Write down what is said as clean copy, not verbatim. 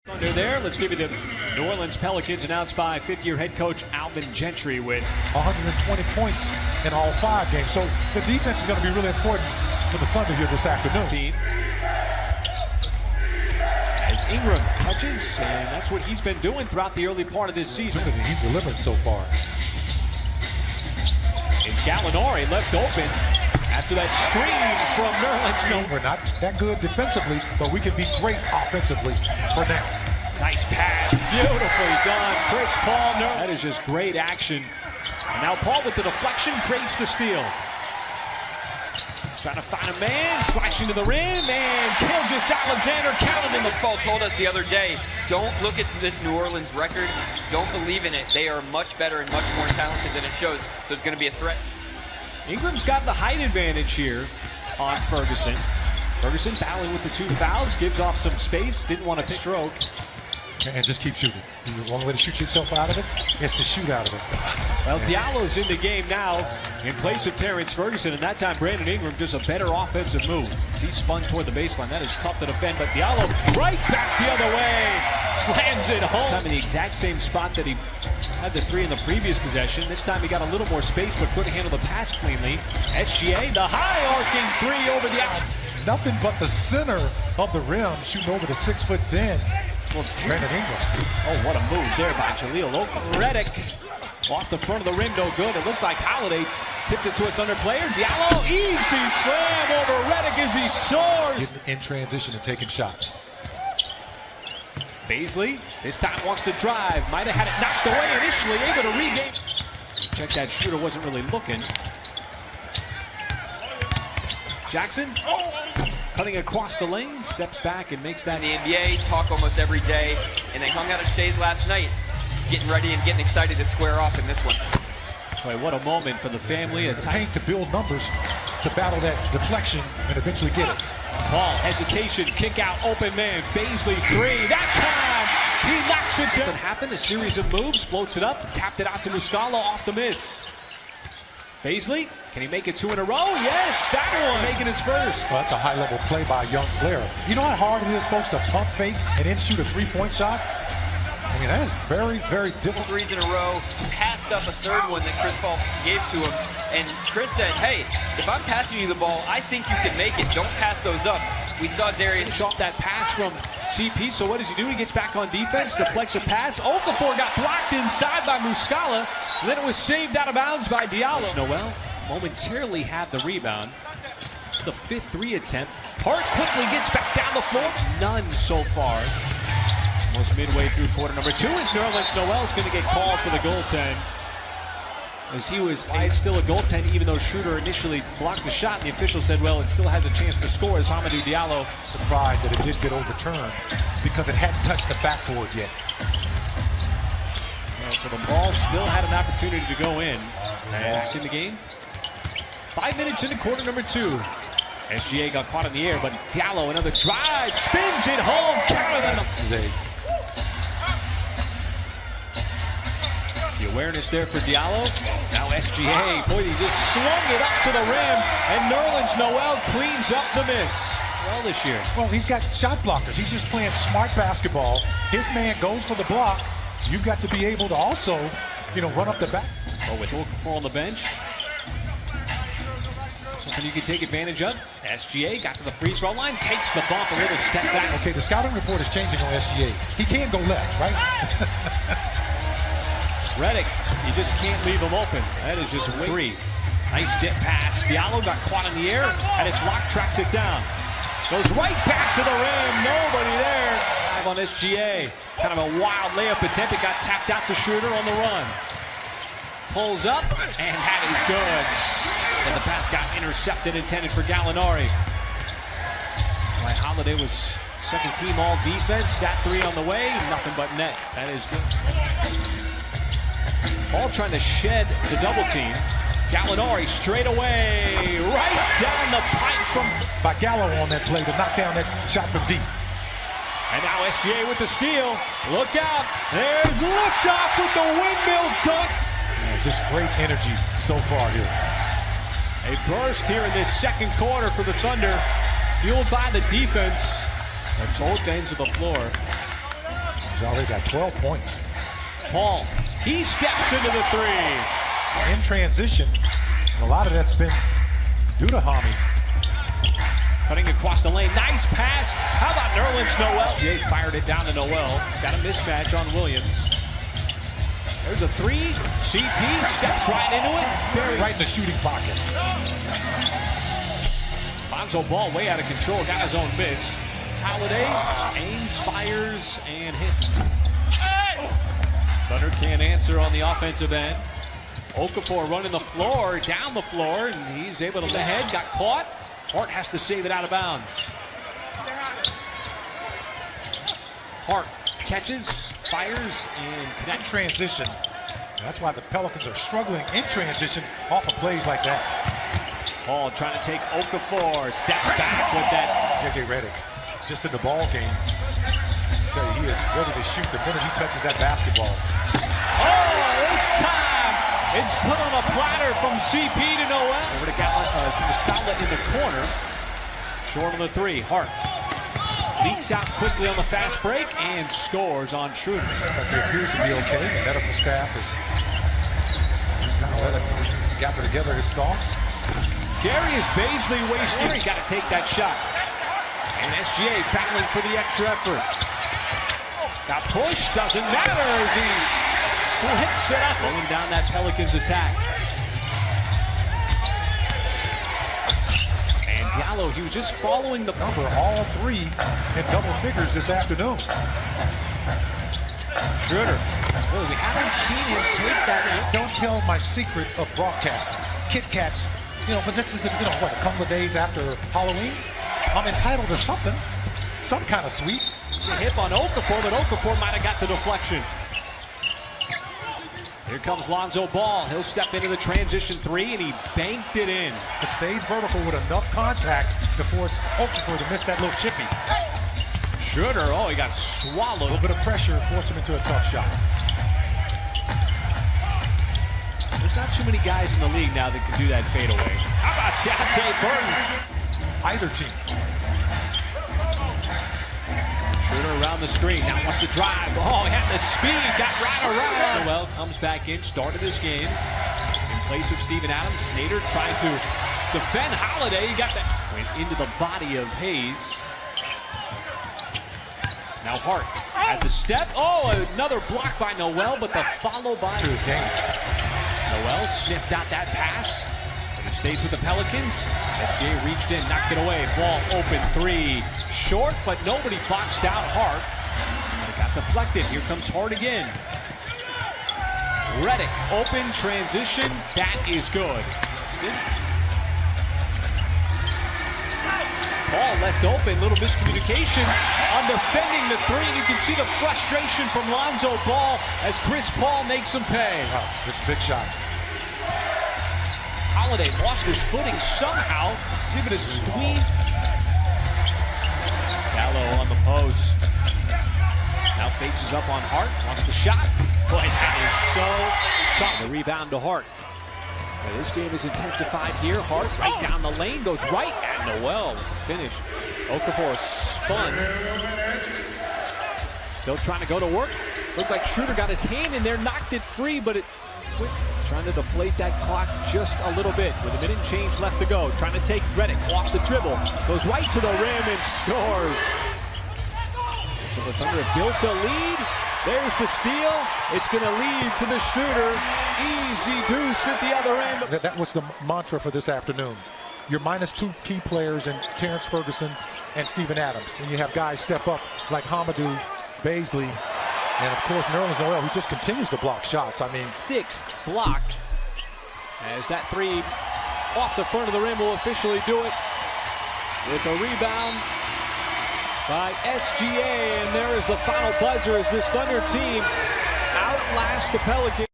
Thunder there. Let's give you the New Orleans Pelicans announced by fifth-year head coach Alvin Gentry with 120 points in all 5 games. So the defense is going to be really important for the Thunder here this afternoon. Team. As Ingram catches, and that's what he's been doing throughout the early part of this season. He's delivered so far. It's Gallinari left open after that screen from Nerlens. We're not that good defensively, but we can be great offensively for now. Nice pass, beautifully done. Chris Paul, that is just great action. And now Paul with the deflection creates the steal. Trying to find a man, slashing to the rim, and Alexander counted him. Paul told us the other day, don't look at this New Orleans record, don't believe in it. They are much better and much more talented than it shows, so it's going to be a threat. Ingram's got the height advantage here on Ferguson. Ferguson battling with the 2 fouls, gives off some space, didn't want to stroke. And just keep shooting. The only way to shoot yourself out of it is to shoot out of it. Well, Diallo's in the game now in place of Terrence Ferguson, and that time Brandon Ingram just a better offensive move. He spun toward the baseline. That is tough to defend, but Diallo right back the other way, slams it home. Time in the exact same spot that he had the 3 in the previous possession. This time he got a little more space, but couldn't handle the pass cleanly. SGA, the high arcing 3 over the out. Nothing but the center of the rim, shooting over the 6'10". Well, Brandon Ingram. Oh, what a move there by Jahlil Okafor. Redick off the front of the rim, no good. It looked like Holiday tipped it to a Thunder player. Diallo, easy slam over Redick as he soars. Getting in transition and taking shots. Baisley, this time wants to drive. Might have had it knocked away initially, able to regain. Check that shooter, wasn't really looking. Jackson. Cutting across the lane, steps back and makes that. In the NBA, talk almost every day, and they hung out at Shea's last night, getting ready and getting excited to square off in this one. Boy, what a moment for the family. A Tank to build numbers, to battle that deflection and eventually get it. Paul, hesitation, kick out, open man, Baisley 3. That time, he knocks it down. What happened? A series of moves, floats it up, tapped it out to Muscala off the miss. Baisley, can he make it 2 in a row? Yes, that one making his first. Well, that's a high-level play by a young player. You know how hard it is, folks, to pump fake and then shoot a 3-point shot? I mean, that is very, very difficult. 3s in a row, passed up a 3rd one that Chris Paul gave to him. And Chris said, hey, if I'm passing you the ball, I think you can make it. Don't pass those up. We saw Darius off that pass from CP, so what does he do? He gets back on defense, deflects a pass. Okafor got blocked inside by Muscala, and then it was saved out of bounds by Diallo. Noel momentarily had the rebound. The 5th 3 attempt. Parks quickly gets back down the floor. None so far. Almost midway through quarter number 2 is Nerlens Noel's going to get called for the goaltend. As he was, it's still a goaltend even though Schroeder initially blocked the shot, and the official said, well, it still has a chance to score as Hamidou Diallo. Surprised that it did get overturned because it hadn't touched the backboard yet. Well, so the ball still had an opportunity to go in. As in the game, 5 minutes into quarter number 2. SGA got caught in the air, but Diallo, another drive, spins it home, counted. This is the awareness there for Diallo. Now SGA, boy, he just swung it up to the rim, and Nerlens Noel cleans up the miss. Well this year. Well, he's got shot blockers. He's just playing smart basketball. His man goes for the block. You've got to be able to also, run up the back. Oh, with Okafor on the bench. Something you can take advantage of. SGA got to the free throw line, takes the bump, a little step back. Okay, the scouting report is changing on SGA. He can go left, right? Redick, you just can't leave him open. That is just 3. Nice dip pass. Diallo got caught in the air, and his lock tracks it down. Goes right back to the rim. Nobody there. On SGA. Kind of a wild layup attempt. It got tapped out to Schroeder on the run. Pulls up, and that is good. And the pass got intercepted, intended for Gallinari. Why Holiday was second team all defense. That 3 on the way. Nothing but net. That is good. All trying to shed the double team. Gallinari straight away, right down the pipe from by Gallo on that play to knock down that shot from deep. And now SGA with the steal. Look out! There's liftoff with the windmill dunk. Yeah, just great energy so far here. A burst here in this second quarter for the Thunder, fueled by the defense at both ends of the floor. He's already got 12 points. Paul, he steps into the three. In transition, and a lot of that's been due to Hami. Cutting across the lane, nice pass. How about Nerlens Noel? Jay fired it down to Noel. He's got a mismatch on Williams. There's a three. CP steps right into it. Right in the shooting pocket. Lonzo Ball way out of control, got his own miss. Holiday aims, fires, and hit. Thunder can't answer on the offensive end. Okafor running the floor, down the floor, and he's able to the head, got caught. Hart has to save it out of bounds. Hart catches, fires, and connects. Transition. That's why the Pelicans are struggling in transition off of plays like that. Paul trying to take Okafor, steps back with that. JJ Redick, just in the ball game. I tell you, he is ready to shoot the minute he touches that basketball. Oh, it's time! It's put on a platter from CP to Noel. Over to Muscala in the corner. Short on the three. Hart leaks out quickly on the fast break and scores on Schroeder. But he appears to be okay. The medical staff is kind of let him gather together his thoughts. Darius Baisley wasting. He's got to take that shot. And SGA battling for the extra effort. Got pushed, doesn't matter as he slips it up. Rolling down that Pelicans attack. And Diallo, he was just following the number all three in double figures this afternoon. Schroeder. Well, we haven't seen him take that in. Don't tell my secret of broadcasting. Kit Kats, but this is a couple of days after Halloween. I'm entitled to something, some kind of sweet. A hip on Okafor, but Okafor might have got the deflection. Here comes Lonzo Ball. He'll step into the transition three, and he banked it in. It stayed vertical with enough contact to force Okafor to miss that little chippy. Schroeder, oh, he got swallowed. A little bit of pressure forced him into a tough shot. There's not too many guys in the league now that can do that fadeaway. How about Deontay Burton? Either team. Schroeder around the screen, now wants to drive. Oh, he had the speed, got right around. Well, comes back in, started this game in place of Steven Adams. Nader trying to defend Holiday. He got that. Went into the body of Hayes. Now Hart at the step. Oh, another block by Noel, but the follow by to his game. Noel sniffed out that pass. He stays with the Pelicans. SGA reached in, knocked it away. Ball open three. Short, but nobody boxed out Hart. It got deflected. Here comes Hart again. Redick, open transition. That is good. Ball left open, little miscommunication on defending the three. You can see the frustration from Lonzo Ball as Chris Paul makes him pay. Wow, this big shot. Holiday lost his footing somehow. He's able to squeeze. Gallo on the post. Now faces up on Hart. Wants the shot. Boy, that is so tough. The rebound to Hart. Now, this game is intensified here. Hart right down the lane. Goes right at Noel. Finish. Okafor spun. Still trying to go to work. Looked like Schroeder got his hand in there. Knocked it free, but it quit. Trying to deflate that clock just a little bit with a minute and change left to go. Trying to take Redick off the dribble. Goes right to the rim and scores. So the Thunder have built a lead. There's the steal. It's going to lead to the Schroeder. Easy deuce at the other end. That was the mantra for this afternoon. Your minus two key players in Terrence Ferguson and Steven Adams. And you have guys step up like Hamidou, Baisley, and of course Nerlens Noel, who just continues to block shots. I mean, sixth block as that three off the front of the rim will officially do it with a rebound by SGA, and there is the final buzzer as this Thunder team outlasts the Pelicans.